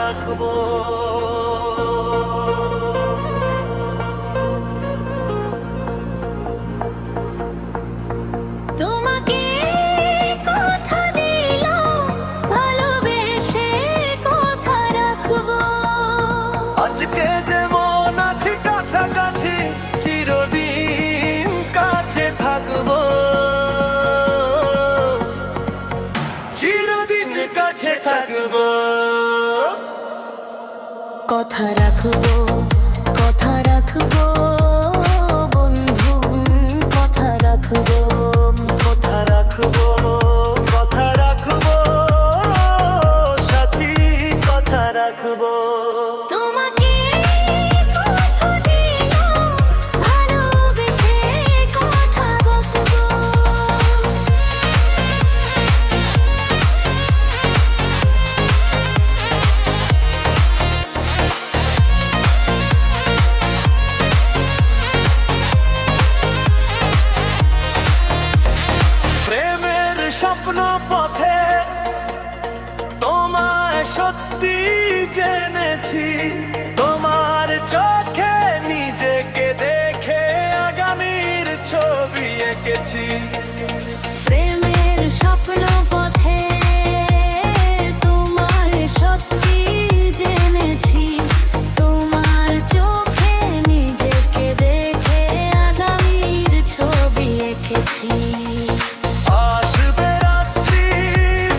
রাখবো। তোমাকে কথা দিলাম, ভালোবেসে কথা রাখবো। আজকে যেমন আছি কাছাকাছি, চিরদিন কাছে থাকবো। চিরদিন কাছে থাকবো। কথা রাখবো, কথা রাখবো বন্ধু, কথা রাখবো। কথা রাখবো, কথা রাখবো সাথী, কথা রাখবো। তোমাকে কথা দিলাম, ভালোবেসে কথা বলবো। প্রেমের স্বপ্ন পথে তোমায় সত্যি জেনেছি, তোমার চোখে নিজেকে দেখে আগামীর ছবি এঁকেছি। প্রেমের স্বপ্ন পথে তোমার সত্যি জেনেছি, তোমার চোখে নিজেকে দেখে আগামীর ছবি এঁকেছি। আসবে রাত্রি,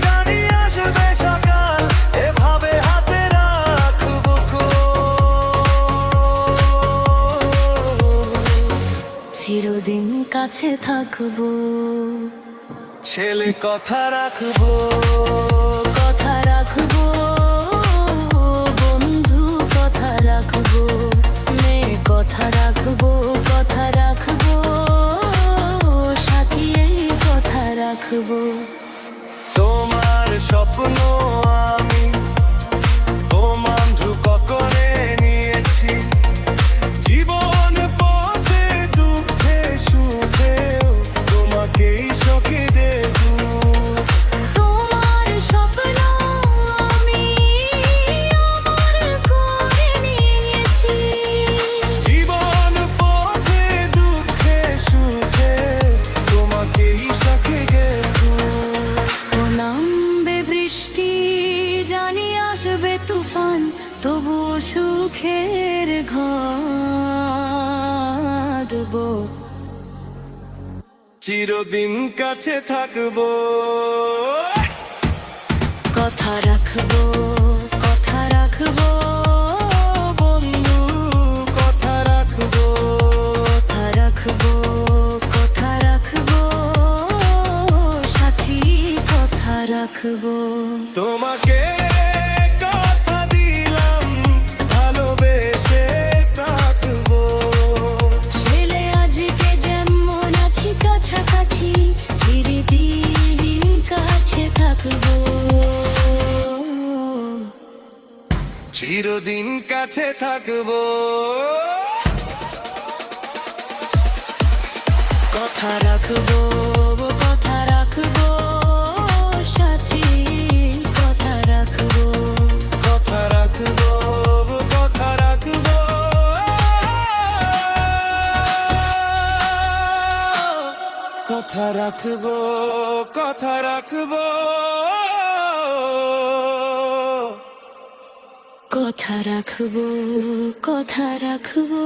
জানি আসবে সকাল, এভাবে হাতে রাখবো চিরদিন কাছে থাকবো। ছেলে কথা রাখবো। কথা রাখবো বন্ধু, কথা রাখবো। মেয়ে কথা রাখবো, কথা রাখবো সাথী, এই কথা রাখবো। তোমার স্বপ্ন আমি বন্ধু করে নিয়েছি, জীবন পথে দুঃখে সুখেও তোমাকেই সখী দেবো। তোমার স্বপ্ন আমি আমার করে নিয়েছি, জীবন পথে দুঃখে সুখে তোমাকেই সখী দেবো। নামবে বৃষ্টি, জানি আসবে তুফান, তবু সুখের ঘর দেবো। চিরদিন কাছে থাকবো। কথা রাখবো, কথা রাখবো বন্ধু কথা রাখবো। কথা রাখবো, কথা রাখবো সাথী, কথা রাখবো। তোমাকে কথা দিলাম, ভালোবেসে থাকবো। ছেলে আজকে যেমন আছি কাছাকাছি, চিরদিন কাছে থাকবো। চিরদিন কাছে থাকবো। কথা রাখবো, কথা রাখবো সাথী, কথা রাখবো। কথা রাখবো, কথা রাখবো। কথা রাখবো, কথা রাখবো। কথা রাখবো, কথা রাখবো।